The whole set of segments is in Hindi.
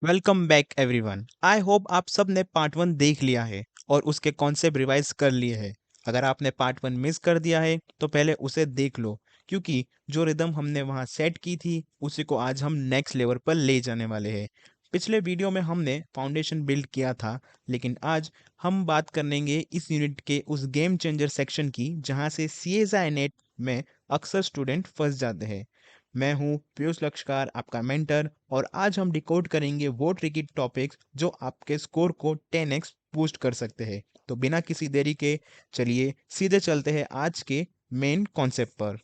Welcome back everyone. I hope आप सब ने पार्ट वन देख लिया है और उसके कॉन्सेप्ट रिवाइज कर लिए हैं। अगर आपने पार्ट वन मिस कर दिया है तो पहले उसे देख लो, क्योंकि जो रिदम हमने वहाँ सेट की थी उसी को आज हम नेक्स्ट लेवल पर ले जाने वाले हैं। पिछले वीडियो में हमने फाउंडेशन बिल्ड किया था, लेकिन आज हम बात करेंगे इस यूनिट के उस गेम चेंजर सेक्शन की जहाँ से CSI नेट में अक्सर स्टूडेंट फंस जाते हैं। मैं हूँ पीयूष लक्ष्कार, आपका मेंटर, और आज हम डिकोड करेंगे वो ट्रिकी टॉपिक्स जो आपके स्कोर को 10x बूस्ट कर सकते हैं। तो बिना किसी देरी के चलिए सीधे चलते हैं आज के मेन कॉन्सेप्ट पर।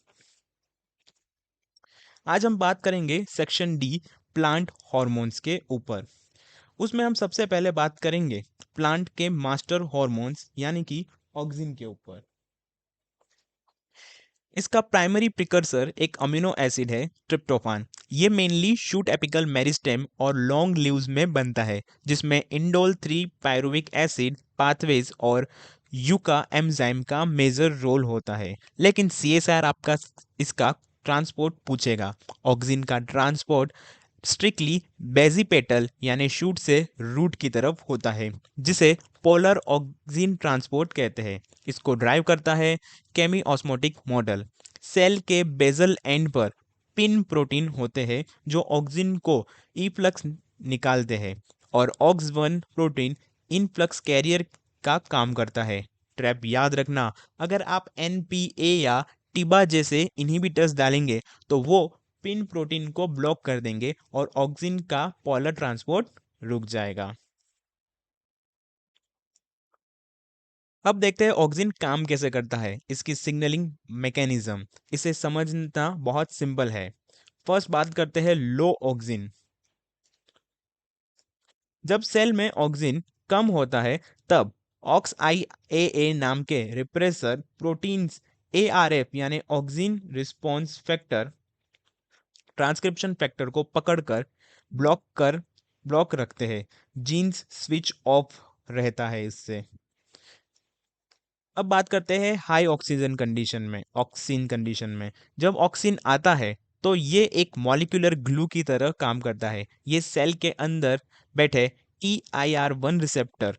आज हम बात करेंगे सेक्शन डी, प्लांट हार्मोन्स के ऊपर। उसमें हम सबसे पहले बात करेंगे प्लांट के मास्टर हार्मोन्स यानी कि ऑक्सिन के ऊपर। इसका प्राइमरी प्रिकर्सर एक अमीनो एसिड है, ट्रिप्टोफान। ये मेनली शूट एपिकल मेरिस्टेम और लॉन्ग लीव्स में बनता है, जिसमें इंडोल 3 पायरुविक एसिड पाथवेज और यूका एंजाइम का मेजर रोल होता है। लेकिन CSR आपका इसका ट्रांसपोर्ट पूछेगा। ऑक्सिन का ट्रांसपोर्ट स्ट्रिक्टली बेजिपेटल यानी शूट से रूट की तरफ होता है, जिसे पोलर ऑक्सिन ट्रांसपोर्ट कहते हैं। इसको ड्राइव करता है केमी ऑस्मोटिक मॉडल। सेल के बेजल एंड पर पिन प्रोटीन होते हैं जो ऑक्सिन को इफ्लक्स निकालते हैं, और ऑक्स 1 प्रोटीन इनफ्लक्स कैरियर का काम करता है। ट्रैप याद रखना, अगर आप NPA या टिबा जैसे इनहिबिटर्स डालेंगे तो वो पिन प्रोटीन को ब्लॉक कर देंगे और ऑक्सिन का पोलर ट्रांसपोर्ट रुक जाएगा। अब देखते हैं ऑक्सिन काम कैसे करता है, इसकी सिग्नलिंग मैकेनिज्म। इसे समझना बहुत सिंपल है। फर्स्ट बात करते हैं लो ऑक्सिन। जब सेल में ऑक्सिन कम होता है तब ऑक्स आई ए नाम के रिप्रेसर प्रोटीन्स ARF यानी auxin response factor transcription factor को पकड़कर ब्लॉक रखते हैं। जीन्स स्विच ऑफ रहता है इससे। अब बात करते हैं हाई ऑक्सीजन कंडीशन में, ऑक्सीन कंडीशन में। जब ऑक्सीन आता है तो ये एक मॉलिक्यूलर ग्लू की तरह काम करता है। ये सेल के अंदर बैठे EIR1 रिसेप्टर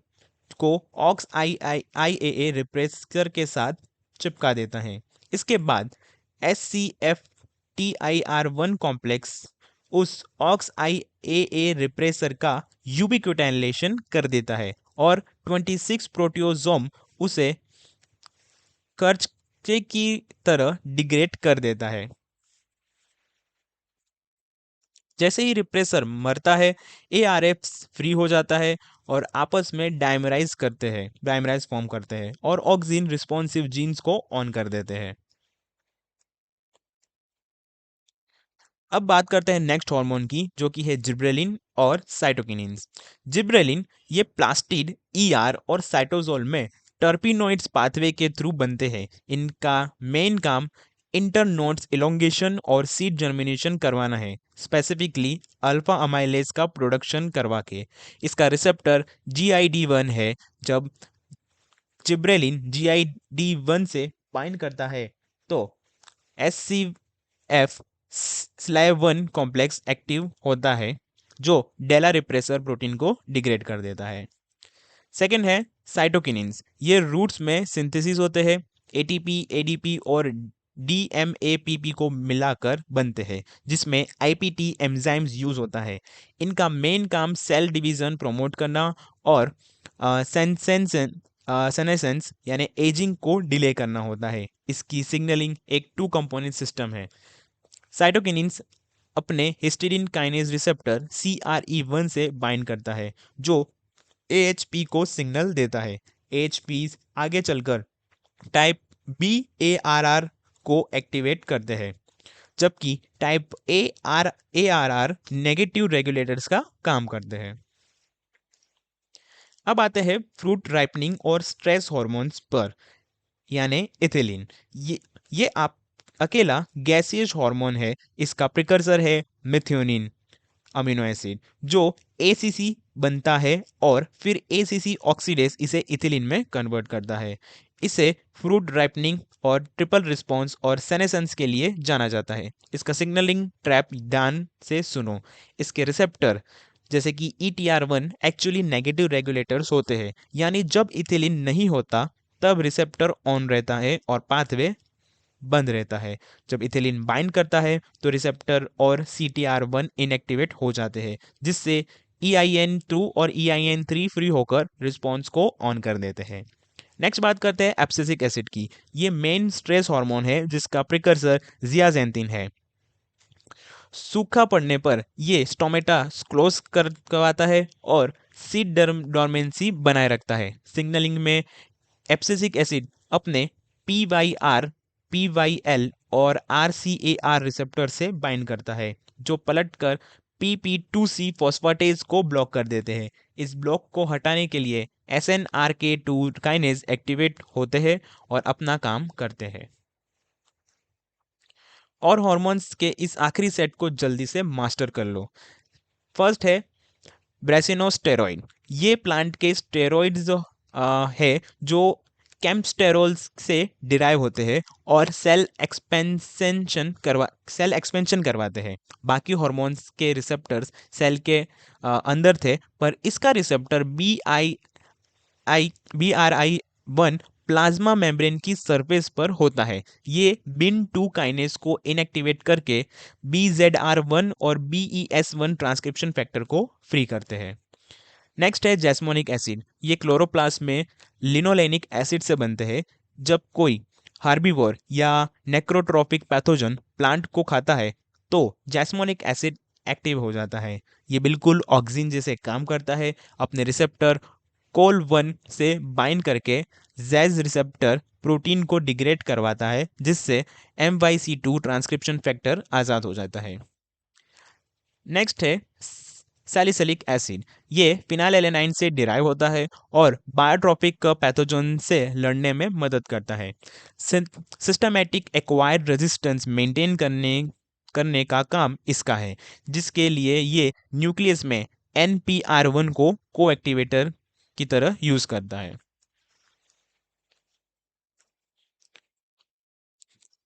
को ऑक्स IAA रिप्रेसर के साथ चिपका देता है। इसके बाद SCF-TIR1 कॉम्प्लेक्स उस ऑक्स IAA रिप्रेसर का यूबिक्विटाइलेशन कर देता है और 26 प्रोटियोसोम उसे कर्चे की तरह डिग्रेड कर देता है। जैसे ही रिप्रेसर मरता है, ARF फ्री हो जाता है और आपस में डायमराइज फॉर्म करते हैं और ऑक्सिन रिस्पॉन्सिव जीन्स को ऑन कर देते हैं। अब बात करते हैं नेक्स्ट हार्मोन की, जो कि है जिब्रेलिन और साइटोकिनिन्स। जिब्रेलिन ये प्लास्टिड ER और साइटोसोल में टर्पिनोइड्स पाथवे के थ्रू बनते हैं। इनका मेन काम इंटरनोड्स इलोंगेशन और सीड जर्मिनेशन करवाना है, स्पेसिफिकली अल्फा अमाइलेज का प्रोडक्शन करवा के। इसका रिसेप्टर GID1 है। जब जिब्रेलिन GID1 से बाइंड करता है तो SCF/1 कॉम्प्लेक्स एक्टिव होता है, जो डेला रिप्रेसर प्रोटीन को डिग्रेड कर देता है। सेकेंड है साइटोकिनिन्स। ये रूट्स में सिंथेसिस होते हैं, ATP, ADP और DMAPP को मिलाकर बनते हैं, जिसमें IPT एंजाइम्स यूज होता है। इनका मेन काम सेल डिवीजन प्रमोट करना और सेनेसेंस यानी एजिंग को डिले करना होता है। इसकी सिग्नलिंग एक 2 कंपोनेंट सिस्टम है। साइटोकिनिन्स अपने हिस्टीडीन काइनेज रिसेप्टर CRE1 से बाइंड करता है, जो AHP को सिग्नल देता है। AHP आगे चलकर टाइप B ARR को एक्टिवेट करते हैं, जबकि टाइप ARR नेगेटिव रेगुलेटर्स का काम करते हैं। अब आते हैं फ्रूट राइपनिंग और स्ट्रेस हार्मोन्स पर, यानी इथिलीन। ये आप अकेला गैसियस हार्मोन है। इसका प्रिकर्सर है मिथ्योनिन अमीनो एसिड, जो ACC बनता है और फिर ACC ऑक्सीडेज इसे इथिलीन में कन्वर्ट करता है। इसे फ्रूट राइपनिंग और ट्रिपल रिस्पॉन्स और सेनेसेंस के लिए जाना जाता है। इसका सिग्नलिंग ट्रैप ध्यान से सुनो। इसके रिसेप्टर जैसे कि ETR1 एक्चुअली नेगेटिव रेगुलेटर्स होते हैं, यानी जब इथिलीन नहीं होता तब रिसेप्टर ऑन रहता है और पाथवे बंद रहता है। जब इथिलीन बाइंड करता है तो रिसेप्टर और CTR1 इनएक्टिवेट हो जाते हैं, जिससे EIN2 और EIN3 फ्री होकर रिस्पॉन्स को ऑन कर देते हैं। नेक्स्ट बात करते हैं एब्सिसिक एसिड की। ये मेन स्ट्रेस हार्मोन है जिसका प्रिकर्सर जियाजेंथिन है। सूखा पड़ने पर ये स्टोमेटा क्लोज करवाता है और सीड डोर्मेंसी बनाए रखता है। सिग्नलिंग में एब्सिसिक एसिड अपने PYR, PYL और RCAR रिसेप्टर से बाइंड करता है, जो पलटकर PP2C फॉस्फेटेज को ब्लॉक कर देते हैं। इस ब्लॉक को हटाने के लिए SNRK2 काइनेज एक्टिवेट होते हैं और अपना काम करते हैं। और हॉर्मोन्स के इस आखिरी सेट को जल्दी से मास्टर कर लो। फर्स्ट है ब्रेसिनोस्टेरॉइड। ये प्लांट के स्टेरॉइड्स है जो कैम्पस्टेरोल्स से डिराइव होते हैं और सेल एक्सपेंशन करवाते हैं। बाकी हार्मोन्स के रिसेप्टर्स सेल के अंदर थे, पर इसका रिसेप्टर BRI1 प्लाज्मा मेम्ब्रेन की सरफेस पर होता है। ये BIN2 काइनेज को इनएक्टिवेट करके BZR1 और BES1 ट्रांसक्रिप्शन फैक्टर को फ्री करते हैं। नेक्स्ट है जैस्मोनिक एसिड। ये क्लोरोप्लास्ट में लिनोलेनिक एसिड से बनते हैं। जब कोई हार्बीवोर या नेक्रोट्रॉपिक पैथोजन प्लांट को खाता है तो जैस्मोनिक एसिड एक्टिव हो जाता है। ये बिल्कुल ऑक्सिन जैसे काम करता है। अपने रिसेप्टर COL1 से बाइंड करके जैज रिसेप्टर प्रोटीन को डिग्रेड करवाता है, जिससे MYC2 ट्रांसक्रिप्शन फैक्टर आज़ाद हो जाता है। नेक्स्ट है सैलिसिलिक एसिड। ये फिनाइलएलेनाइन से डिराइव होता है और बायोट्रॉपिक पैथोजन से लड़ने में मदद करता है। सिस्टमैटिक एक्वायर्ड रेजिस्टेंस मेंटेन करने का काम इसका है, जिसके लिए ये न्यूक्लियस में NPR1 को कोएक्टिवेटर की तरह यूज करता है।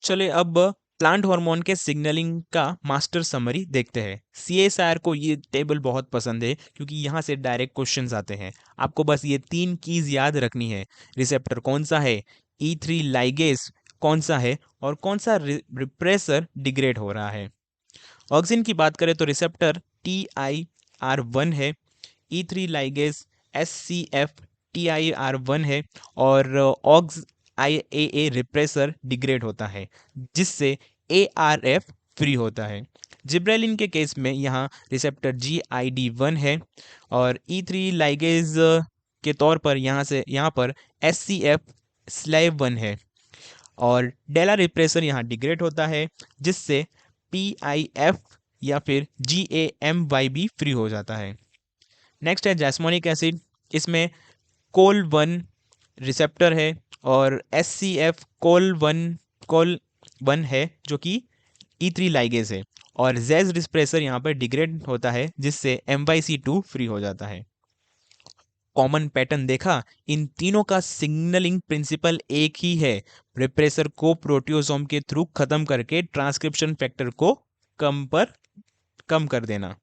चलिए अब प्लांट हार्मोन के सिग्नलिंग का मास्टर समरी देखते हैं। CSIR को ये टेबल बहुत पसंद है क्योंकि यहाँ से डायरेक्ट क्वेश्चंस आते हैं। आपको बस ये 3 कीज याद रखनी है। रिसेप्टर कौन सा है, E3 लाइगेज कौन सा है और कौन सा रिप्रेसर डिग्रेड हो रहा है। ऑक्सिन की बात करें तो रिसेप्टर TIR1 है, E3 लाइगेज SCF TIR1 है और ऑक्स IAA रिप्रेसर डिग्रेड होता है, जिससे ARF फ्री होता है। जिब्रेलिन के केस में यहाँ रिसेप्टर GID1 है और E3 लाइगेज के तौर पर यहाँ पर SCF SLAV1 है और डेला रिप्रेसर यहाँ डिग्रेड होता है, जिससे PIF या फिर GAMYB फ्री हो जाता है। नेक्स्ट है जैस्मोनिक एसिड। इसमें COL1 रिसेप्टर है और SCF COL1 है जो कि E3 लाइगेज है और जेज रिप्रेसर यहाँ पर डिग्रेड होता है, जिससे MYC2 फ्री हो जाता है। कॉमन पैटर्न देखा, इन तीनों का सिग्नलिंग प्रिंसिपल एक ही है। रिप्रेसर को प्रोटियोसोम के थ्रू खत्म करके ट्रांसक्रिप्शन फैक्टर को कम कर देना।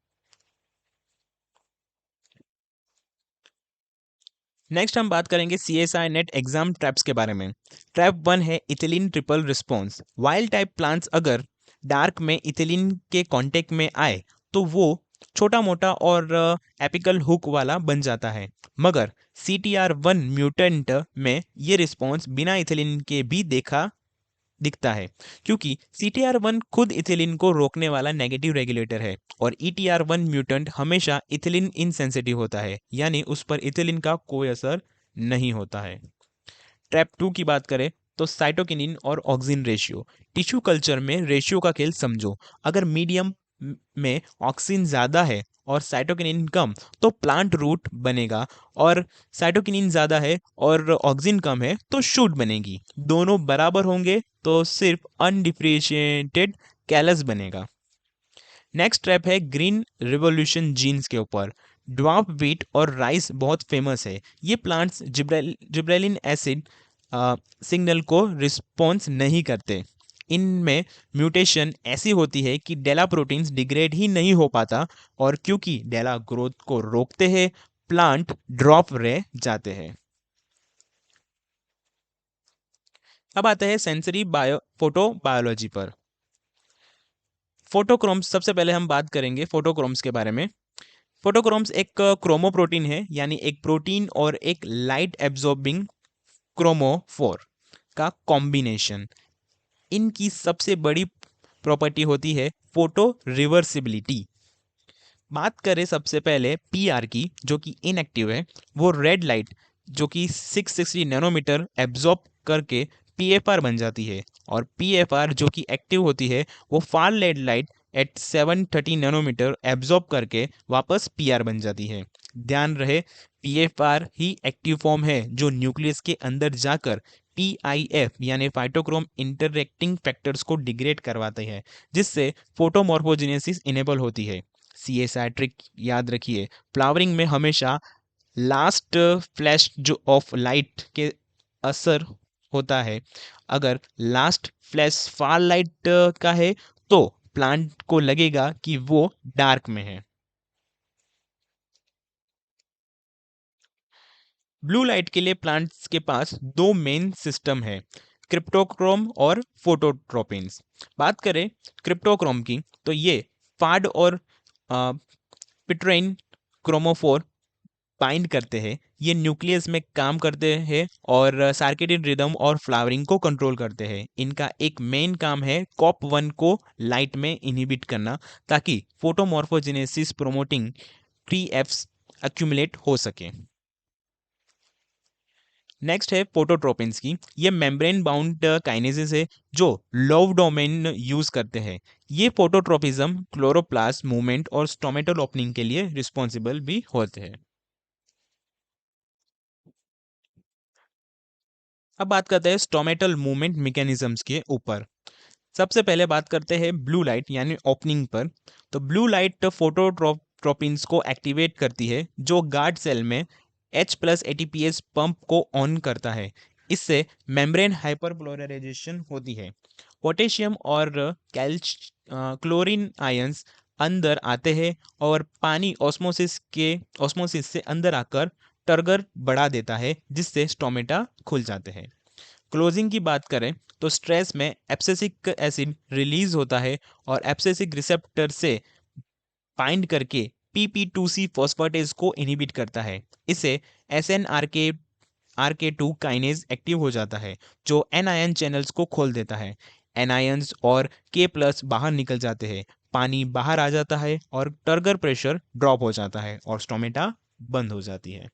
नेक्स्ट हम बात करेंगे CSI नेट एग्जाम ट्रैप्स के बारे में। ट्रैप 1 है ethylene triple response. Wild type plants अगर डार्क में इथिलीन के कांटेक्ट में आए तो वो छोटा मोटा और एपिकल हुक वाला बन जाता है, मगर CTR1 म्यूटेंट में ये रिस्पॉन्स बिना इथिलीन के भी दिखता है, क्योंकि CTR1 खुद इथिलीन को रोकने वाला नेगेटिव रेगुलेटर है और ETR1 म्यूटेंट हमेशा इथिलीन इनसेंसिटिव होता है, यानी उस पर इथिलीन का कोई असर नहीं होता है। ट्रैप 2 की बात करें तो साइटोकिनिन और ऑक्सिन रेशियो। टिश्यू कल्चर में रेशियो का खेल समझो। अगर मीडियम में ऑक्सिन ज़्यादा है और साइटोकिनिन कम तो प्लांट रूट बनेगा, और साइटोकिनिन ज़्यादा है और ऑक्सिन कम है तो शूट बनेगी। दोनों बराबर होंगे तो सिर्फ अनडिफरेंशिएटेड कैलस बनेगा। नेक्स्ट ट्रैप है ग्रीन रिवोल्यूशन जीन्स के ऊपर। ड्वार्फ व्हीट और राइस बहुत फेमस है। ये प्लांट्स जिब्रेलिन एसिड सिग्नल को रिस्पॉन्स नहीं करते। इनमें म्यूटेशन ऐसी होती है कि डेला प्रोटीन्स डिग्रेड ही नहीं हो पाता, और क्योंकि डेला ग्रोथ को रोकते हैं, प्लांट ड्रॉप रह जाते हैं। अब आते हैं सेंसरी बायो फोटो बायोलॉजी पर। फोटोक्रोम्स, सबसे पहले हम बात करेंगे फोटोक्रोम्स के बारे में। फोटोक्रोम्स एक क्रोमोप्रोटीन है, यानी एक प्रोटीन और एक लाइट एब्जॉर्बिंग क्रोमोफोर का कॉम्बिनेशन। इनकी सबसे बड़ी प्रॉपर्टी होती है फोटो रिवर्सिबिलिटी। बात करें सबसे पहले पीआर की, जो कि इनएक्टिव है, वो रेड लाइट जो कि 660 नैनोमीटर एब्जॉर्ब करके पीएफआर बन जाती है, और पीएफआर जो कि एक्टिव होती है वो far red light at 730 nanometre absorb करके वापस पीआर बन जाती है। ध्यान रहे, पीएफआर ही एक्टिव फॉर्म है जो न्यूक्लियस के अंदर जाकर पीआईएफ यानी फाइटोक्रोम इंटरैक्टिंग फैक्टर्स को डिग्रेड करवाते हैं, जिससे फोटोमॉर्फोजेनेसिस इनेबल होती है। सीएसआई ट्रिक याद रखिए, फ्लावरिंग में हमेशा लास्ट फ्लैश जो ऑफ लाइट के असर होता है। अगर लास्ट फ्लैश फार लाइट का है तो प्लांट को लगेगा कि वो डार्क में है। ब्लू लाइट के लिए प्लांट्स के पास दो मेन सिस्टम है, क्रिप्टोक्रोम और फोटोट्रोपिन्स। बात करें क्रिप्टोक्रोम की, तो ये फाड और पिट्रेन क्रोमोफोर बाइंड करते हैं। ये न्यूक्लियस में काम करते हैं और सर्केडियन रिदम और फ्लावरिंग को कंट्रोल करते हैं। इनका एक मेन काम है कॉप वन को लाइट में इनहिबिट करना, ताकि फोटोमॉर्फोजेनेसिस प्रोमोटिंग प्री एफ्स एक्यूमुलेट हो सके। नेक्स्ट है फोटोट्रोपिन्स की। ये मेम्ब्रेन बाउंड काइनेसिस है जो लव डोमेन यूज करते हैं। ये फोटोट्रोपिज्म, क्लोरोप्लास्ट मूवमेंट और स्टोमेटल ओपनिंग के लिए रिस्पॉन्सिबल भी होते हैं। अब बात करते हैं स्टोमेटल मूवमेंट मैकेनिज्म्स के ऊपर। सबसे पहले बात करते हैं ब्लू लाइट यानी ओपनिंग पर। तो ब्लू लाइट फोटोट्रोपिन्स को एक्टिवेट करती है, जो गार्ड सेल में H प्लस एटीपीएस पंप को ऑन करता है। इससे मेम्ब्रेन हाइपरपोलराइजेशन होती है। पोटेशियम और क्लोरीन आयंस अंदर आते हैं और पानी ऑस्मोसिस से अंदर आकर टर्गर बढ़ा देता है, जिससे स्टोमेटा खुल जाते हैं। क्लोजिंग की बात करें तो स्ट्रेस में एब्सिसिक एसिड रिलीज होता है और एब्सिसिक रिसेप्टर से बाइंड करके PP2C फॉस्फेटेज को इनहिबिट करता है। इसे SNRK2 काइनेज एक्टिव हो जाता है, जो एनायन चैनल्स को खोल देता है। एनायंस और K प्लस बाहर निकल जाते हैं, पानी बाहर आ जाता है और टर्गर प्रेशर ड्रॉप हो जाता है और स्टोमेटा बंद हो जाती है।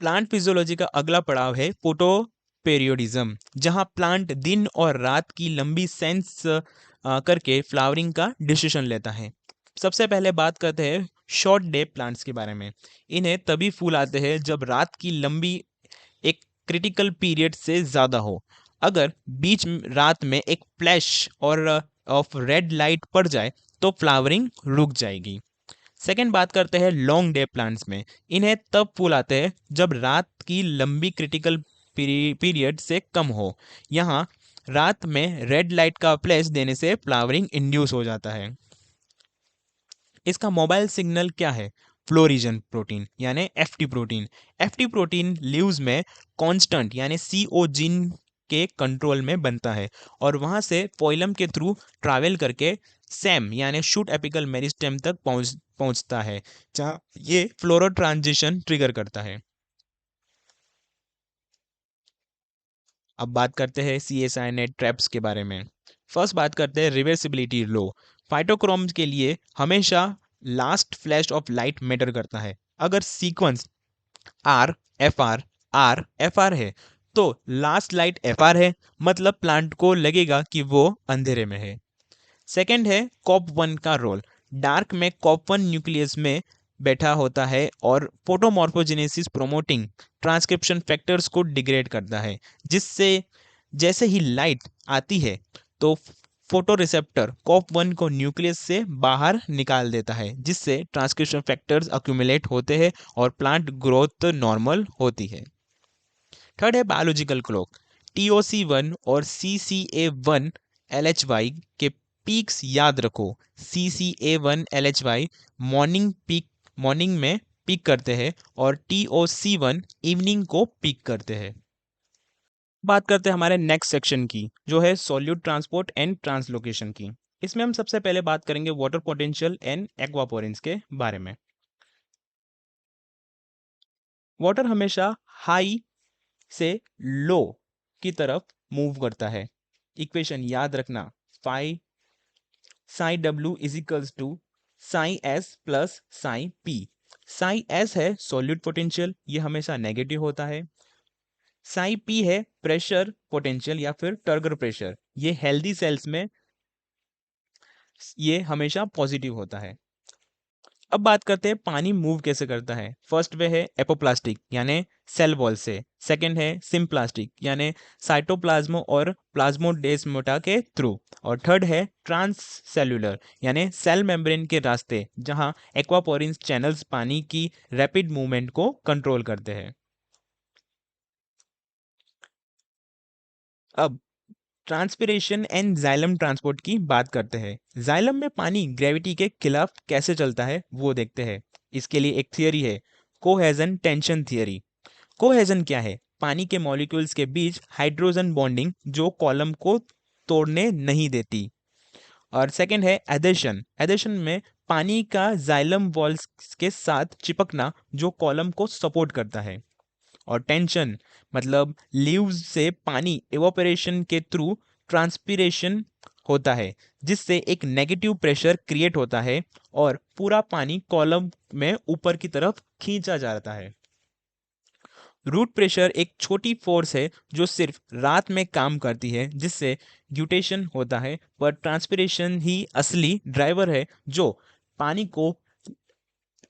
प्लांट फिजियोलॉजी का अगला पड़ाव है फोटो पेरियोडिज्म, जहां प्लांट दिन और रात की लंबी सेंस करके फ्लावरिंग का डिसीजन लेता है। सबसे पहले बात करते हैं शॉर्ट डे प्लांट्स के बारे में। इन्हें तभी फूल आते हैं जब रात की लंबी एक क्रिटिकल पीरियड से ज़्यादा हो। अगर रात में एक फ्लैश और ऑफ रेड लाइट पड़ जाए तो फ्लावरिंग रुक जाएगी। सेकेंड बात करते हैं लॉन्ग डे प्लांट्स में। इन्हें तब फूल आते हैं जब रात की लंबी क्रिटिकल पीरियड से कम हो। यहाँ रात में रेड लाइट का फ्लैश देने से फ्लावरिंग इंड्यूस हो जाता है। इसका मोबाइल सिग्नल क्या है? फ्लोरिजन प्रोटीन यानी FT protein. FT protein leaves में कांस्टेंट यानी CO जीन के कंट्रोल में बनता है और वहां से फोइलम के थ्रू ट्रैवल करके सेम यानी शूट एपिकल मेरिस्टेम तक पहुंचता है, जहाँ ये फ्लोरो ट्रांजिशन ट्रिगर करता है। अब बात करते हैं CSI-NET ट्रैप्स के बारे में। फर्स्ट बात करते हैं रिवर्सिबिलिटी लो। फाइटोक्रोम्स के लिए हमेशा last flash of light matter करता है। अगर सीक्वेंस आर एफ आर है तो लास्ट लाइट FR है, मतलब प्लांट को लगेगा कि वो अंधेरे में है। सेकेंड है कॉप वन का रोल। डार्क में कॉप वन न्यूक्लियस में बैठा होता है और फोटोमॉर्फोजेनेसिस प्रोमोटिंग ट्रांसक्रिप्शन फैक्टर्स को डिग्रेड करता है, जिससे जैसे ही लाइट आती है तो फोटो रिसेप्टर कॉप वन को न्यूक्लियस से बाहर निकाल देता है, जिससे ट्रांसक्रिप्शन फैक्टर्स अक्यूमुलेट होते हैं और प्लांट ग्रोथ नॉर्मल होती है। थर्ड है बायोलॉजिकल क्लॉक, TOC1 और CCA1 LHY के पीक्स याद रखो। CCA1 LHY मॉर्निंग में पीक करते हैं और TOC1 इवनिंग को पीक करते हैं। बात करते हैं हमारे नेक्स्ट सेक्शन की, जो है सॉल्यूट ट्रांसपोर्ट एंड ट्रांसलोकेशन की। इसमें हम सबसे पहले बात करेंगे वाटर पोटेंशियल एंड एक्वापोरेंस के बारे में। वाटर हमेशा हाई से लो की तरफ मूव करता है। इक्वेशन याद रखना, phi psi W is equals to psi S plus psi P. Psi S है सॉल्यूट पोटेंशियल, ये हमेशा नेगेटिव होता है। साई पी है प्रेशर पोटेंशियल या फिर टर्गर प्रेशर, ये हेल्दी सेल्स में ये हमेशा पॉजिटिव होता है। अब बात करते हैं पानी मूव कैसे करता है। फर्स्ट वे है एपोप्लास्टिक यानी सेल वॉल से, सेकंड है सिम्प्लास्टिक यानी साइटोप्लाज्म और प्लाज्मोडेस्माटा के थ्रू, और थर्ड है ट्रांस सेल्यूलर यानी सेल मेम्ब्रेन के रास्ते, जहां एक्वापोरिन्स चैनल्स पानी की रैपिड मूवमेंट को कंट्रोल करते हैं। अब ट्रांसपिरेशन एंड जाइलम ट्रांसपोर्ट की बात करते हैं। जाइलम में पानी ग्रेविटी के खिलाफ कैसे चलता है वो देखते हैं। इसके लिए एक थियरी है, कोहेजन टेंशन थियरी। कोहेजन क्या है? पानी के मॉलिक्यूल्स के बीच हाइड्रोजन बॉन्डिंग जो कॉलम को तोड़ने नहीं देती। और सेकंड है एडेशन। एडेशन में पानी का जाइलम वॉल्स के साथ चिपकना जो कॉलम को सपोर्ट करता है। और टेंशन मतलब लीव्स से पानी इवोपरेशन के थ्रू ट्रांसपिरेशन होता है, जिससे एक नेगेटिव प्रेशर क्रिएट होता है और पूरा पानी कॉलम में ऊपर की तरफ खींचा जाता है। रूट प्रेशर एक छोटी फोर्स है जो सिर्फ रात में काम करती है, जिससे ग्यूटेशन होता है, पर ट्रांसपिरेशन ही असली ड्राइवर है जो पानी को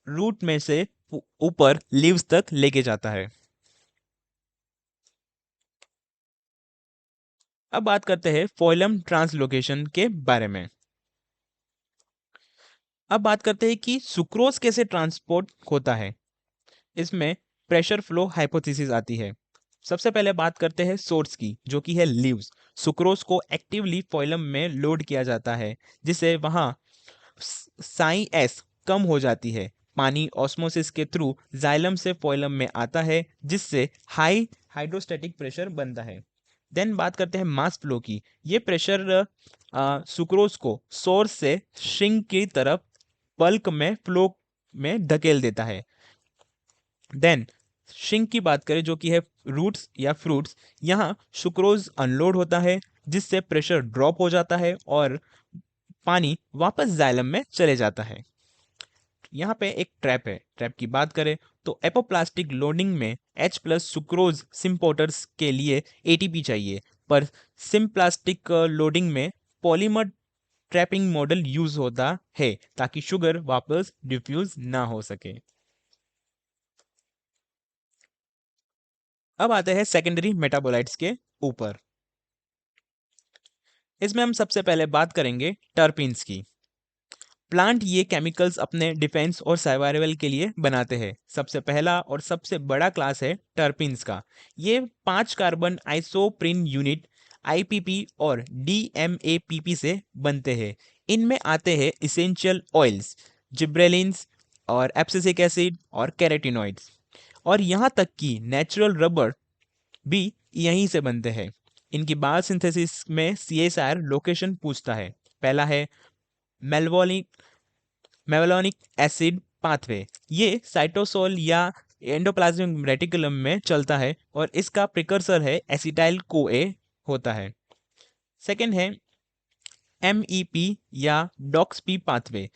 रूट में से ऊपर लीव्स तक लेके जाता है। अब बात करते हैं फोइलम ट्रांसलोकेशन के बारे में। अब बात करते हैं कि सुक्रोज कैसे ट्रांसपोर्ट होता है। इसमें प्रेशर फ्लो हाइपोथेसिस आती है। सबसे पहले बात करते हैं सोर्स की, जो कि है लीव्स। सुक्रोज को एक्टिवली फोइलम में लोड किया जाता है, जिससे वहां साई एस कम हो जाती है। पानी ऑस्मोसिस के थ्रू जाइलम से फोइलम में आता है, जिससे हाई हाइड्रोस्टैटिक प्रेशर बनता है। देन बात करते हैं मास फ्लो की। ये प्रेशर सुक्रोज को सोर्स से श्रिंक की तरफ बल्क में फ्लो में धकेल देता है। देन श्रिंक की बात करें, जो कि है रूट्स या फ्रूट्स, यहाँ सुक्रोज अनलोड होता है, जिससे प्रेशर ड्रॉप हो जाता है और पानी वापस जाइलम में चले जाता है। यहाँ पे एक ट्रैप है। ट्रैप की बात करें तो एपोप्लास्टिक लोडिंग में H प्लस सुक्रोज सिम्पोर्टर्स के लिए ATP चाहिए, पर सिम्प्लास्टिक लोडिंग में पॉलीमर ट्रैपिंग मॉडल यूज होता है ताकि शुगर वापस डिफ्यूज ना हो सके। अब आते हैं सेकेंडरी मेटाबोलाइट्स के ऊपर। इसमें हम सबसे पहले बात करेंगे टर्पीन्स की। प्लांट ये केमिकल्स अपने डिफेंस और सर्वाइवल के लिए बनाते हैं। सबसे पहला और सबसे बड़ा क्लास है टर्पीन्स का। ये 5 कार्बन आइसोप्रीन यूनिट IPP और DMAPP से बनते हैं। इनमें आते हैं इसेंशियल ऑयल्स, जिब्रेलिन्स और एब्सिसिक एसिड और कैरोटिनॉइड्स, और यहाँ तक कि नेचुरल रबर भी यहीं से बनते हैं। इनकी बायोसिंथेसिस में CSR लोकेशन पूछता है। पहला है मेल्वोलिक मेवलोनिक एसिड पाथवे। ये साइटोसोल या एंडोप्लाज्मिक रेटिकुलम में चलता है और इसका प्रिकर्सर है एसिटाइल CoA होता है। सेकेंड है MEP या डॉक्सपी पाथवे।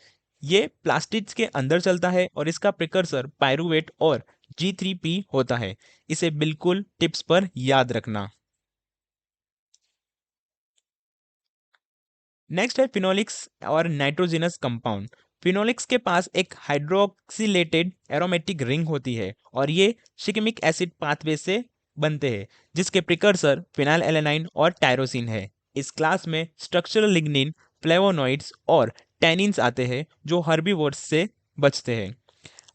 ये प्लास्टिड्स के अंदर चलता है और इसका प्रिकर्सर पायरुवेट और G3P होता है। इसे बिल्कुल टिप्स पर याद रखना। नेक्स्ट है फिनोलिक्स और नाइट्रोजिनस कंपाउंड। फिनोलिक्स के पास एक हाइड्रोक्सिलेटेड एरोमेटिक रिंग होती है और ये शिकमिक एसिड पाथवे से बनते हैं, जिसके प्रिकर्सर फिनाइल एलेनाइन और टायरोसिन है। इस क्लास में स्ट्रक्चरल लिग्निन, फ्लेवोनॉइड्स और टैनिन्स आते हैं जो हर्बीवोर्स से बचते हैं।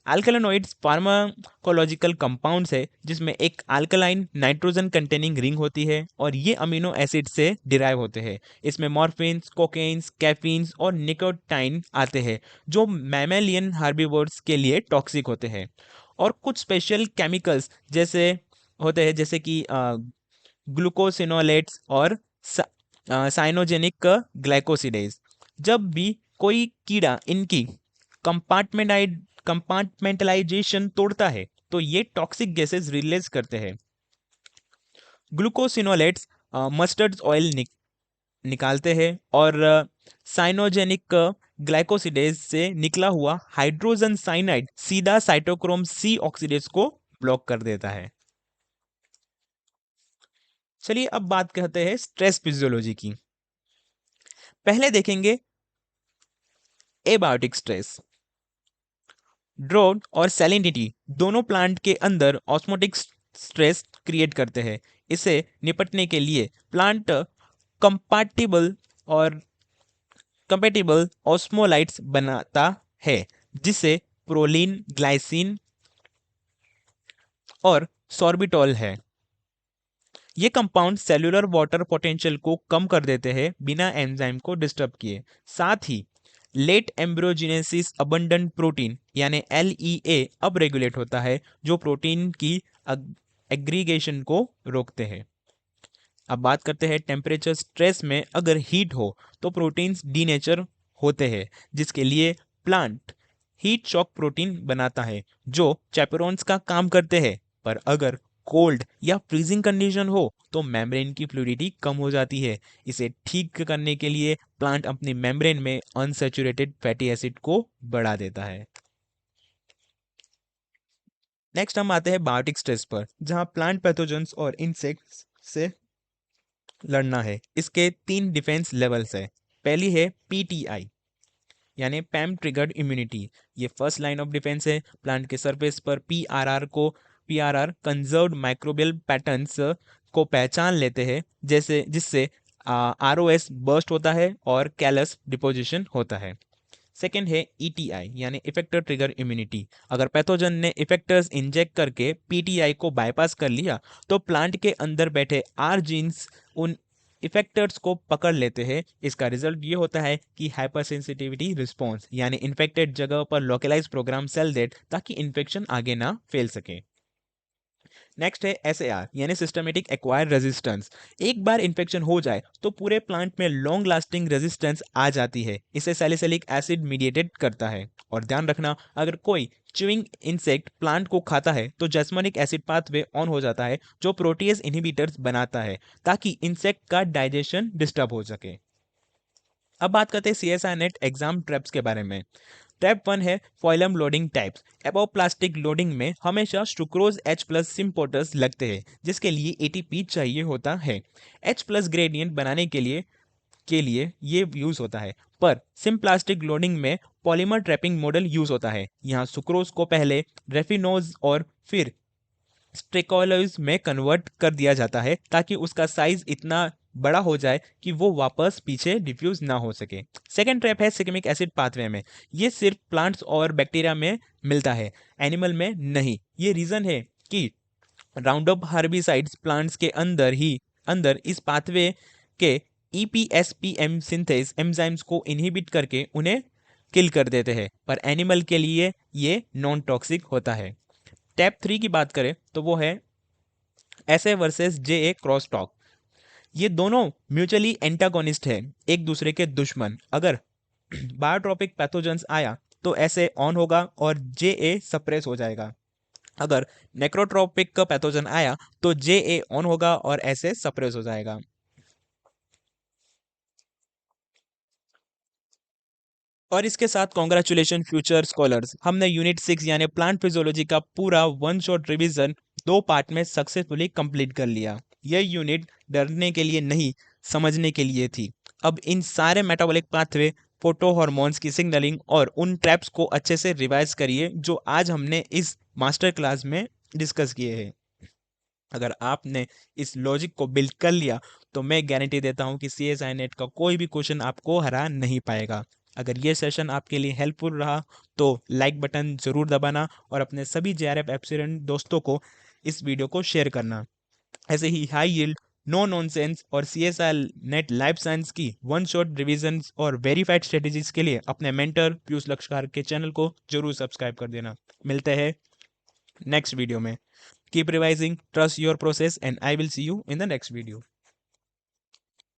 अल्कलनोइड्स फार्माकोलॉजिकल कंपाउंड्स है जिसमें एक अल्कलाइन नाइट्रोजन कंटेनिंग रिंग होती है और ये अमीनो एसिड से डिराइव होते हैं। इसमें मॉर्फिन्स, कोकेन्स, कैफीन्स और निकोटाइन आते हैं जो मैमेलियन हार्बिवोर्स के लिए टॉक्सिक होते हैं। और कुछ स्पेशल केमिकल्स जैसे होते हैं जैसे कि ग्लूकोसिनोलेट्स और साइनोजेनिक ग्लाइकोसिडेज। जब भी कोई कीड़ा इनकी कंपार्टमेंटलाइजेशन तोड़ता है तो ये टॉक्सिक गैसेस रिलीज करते हैं। ग्लूकोसिनोलेट्स मस्टर्ड ऑयल निकालते हैं और साइनोजेनिक ग्लाइकोसिडेज से निकला हुआ हाइड्रोजन साइनाइड सीधा साइटोक्रोम सी ऑक्सीडेज को ब्लॉक कर देता है। चलिए अब बात करते हैं स्ट्रेस फिजियोलॉजी की। पहले देखेंगे एबायोटिक स्ट्रेस। ड्रोथ और सैलिनिटी दोनों प्लांट के अंदर ऑस्मोटिक स्ट्रेस क्रिएट करते हैं। इसे निपटने के लिए प्लांट कंपैटिबल और कंपैटिबल ऑस्मोलाइट्स बनाता है जिसे प्रोलीन, ग्लाइसिन और सॉर्बिटॉल है। ये कंपाउंड सेलुलर वाटर पोटेंशियल को कम कर देते हैं बिना एंजाइम को डिस्टर्ब किए। साथ ही लेट एम्ब्रियोजेनेसिस अबंडेंट प्रोटीन यानी LEA अब रेगुलेट होता है जो प्रोटीन की एग्रीगेशन को रोकते हैं। अब बात करते हैं टेम्परेचर स्ट्रेस में अगर हीट हो तो प्रोटीन्स डीनेचर होते हैं जिसके लिए प्लांट हीट शॉक प्रोटीन बनाता है जो चैपेरोन्स का काम करते हैं। पर अगर कोल्ड या फ्रीजिंग कंडीशन हो तो मेम्ब्रेन की फ्लूइडिटी कम हो जाती है। इसे ठीक करने के लिए प्लांट अपनी मेम्ब्रेन में अनसैचुरेटेड फैटी एसिड को बढ़ा देता है। नेक्स्ट हम आते हैं बायोटिक स्ट्रेस पर जहां प्लांट पैथोजेंस और इंसेक्ट्स से लड़ना है। इसके 3 डिफेंस लेवल्स है। पहली है PTI यानी पैम ट्रिगर्ड इम्यूनिटी। ये फर्स्ट लाइन ऑफ डिफेंस है। प्लांट के सरफेस पर PRR कंजर्व्ड माइक्रोबियल पैटर्न्स को पहचान लेते हैं जैसे जिससे ROS बर्स्ट होता है और कैलस डिपोजिशन होता है। सेकेंड है ETI यानी इफेक्टर ट्रिगर इम्यूनिटी। अगर पैथोजन ने इफेक्टर्स इंजेक्ट करके PTI को बाईपास कर लिया तो प्लांट के अंदर बैठे R जीन्स उन इफेक्टर्स को पकड़ लेते हैं। इसका रिजल्ट ये होता है कि हाइपर सेंसिटिविटी रिस्पॉन्स यानी इन्फेक्टेड जगह पर लोकलाइज प्रोग्राम सेल डेट ताकि इन्फेक्शन आगे ना फैल सके। नेक्स्ट है SAR यानी सिस्टमेटिक एक्वायर्ड रेजिस्टेंस। एक बार इन्फेक्शन हो जाए तो पूरे प्लांट में लॉन्ग लास्टिंग रेजिस्टेंस आ जाती है। इसे सैलिसिलिक एसिड मीडिएटेड करता है। और ध्यान रखना अगर कोई च्यूइंग इंसेक्ट प्लांट को खाता है तो जैस्मोनिक एसिड पाथवे ऑन हो जाता है जो प्रोटीएज इनहिबिटर्स बनाता है ताकि इंसेक्ट का डाइजेशन डिस्टर्ब हो सके। अब बात करते हैं CSI नेट एग्जाम ट्रैप्स के बारे में। ट्रैप 1 है फॉइलम लोडिंग टाइप्स। एपोप्लास्टिक लोडिंग में हमेशा सुक्रोज H+ सिम्पोर्टर्स लगते हैं जिसके लिए ATP चाहिए होता है। H+ ग्रेडियंट बनाने के लिए ये यूज होता है। पर सिम्प्लास्टिक लोडिंग में पॉलीमर ट्रैपिंग मॉडल यूज होता है। यहाँ सुक्रोज को पहले रेफिनोज और फिर स्ट्रेकोलोज में कन्वर्ट कर दिया जाता है ताकि उसका साइज इतना बड़ा हो जाए कि वो वापस पीछे डिफ्यूज ना हो सके। सेकेंड ट्रैप है सिकमिक एसिड पाथवे में। ये सिर्फ प्लांट्स और बैक्टीरिया में मिलता है, एनिमल में नहीं। ये रीजन है कि राउंडअप हर्बिसाइड्स प्लांट्स के अंदर इस पाथवे के EPSPM सिंथेस एंजाइम्स को इनहिबिट करके उन्हें किल कर देते हैं। पर एनिमल के लिए ये नॉन टॉक्सिक होता है। टैप 3 की बात करें तो वो है SA versus JA cross talk. ये दोनों म्यूचुअली एंटागोनिस्ट है, एक दूसरे के दुश्मन। अगर बायोट्रॉपिक पैथोजेंस आया तो SA ऑन होगा और JA सप्रेस हो जाएगा। अगर नेक्रोट्रोपिक का पैथोजन आया तो JA ऑन होगा और SA सप्रेस हो जाएगा। और इसके साथ कॉन्ग्रेचुलेशन फ्यूचर स्कॉलर्स, हमने यूनिट 6 यानी प्लांट फिजियोलॉजी का पूरा वन शॉट रिवीजन 2 पार्ट में सक्सेसफुली कंप्लीट कर लिया। यह यूनिट डरने के लिए नहीं, समझने के लिए थी। अब इन सारे मेटाबॉलिक पाथवे, फोटो हार्मोन्स की सिग्नलिंग और उन ट्रैप्स को अच्छे से रिवाइज करिए जो आज हमने इस मास्टर क्लास में डिस्कस किए हैं। अगर आपने इस लॉजिक को बिल्ड कर लिया तो मैं गारंटी देता हूं कि CSI नेट का कोई भी क्वेश्चन आपको हरा नहीं पाएगा। अगर ये सेशन आपके लिए हेल्पफुल रहा तो लाइक बटन ज़रूर दबाना और अपने सभी JRF एस्पिरेंट दोस्तों को इस वीडियो को शेयर करना। ऐसे ही हाई यील्ड, नो नॉनसेंस और CSR नेट लाइफ साइंस की वन शॉट रिविजन्स और वेरीफाइड स्ट्रेटेजीज के लिए अपने मेंटर पीयूष लक्षकार के चैनल को जरूर सब्सक्राइब कर देना। मिलते हैं नेक्स्ट वीडियो में। Keep revising, trust your process and I will see you in the next video.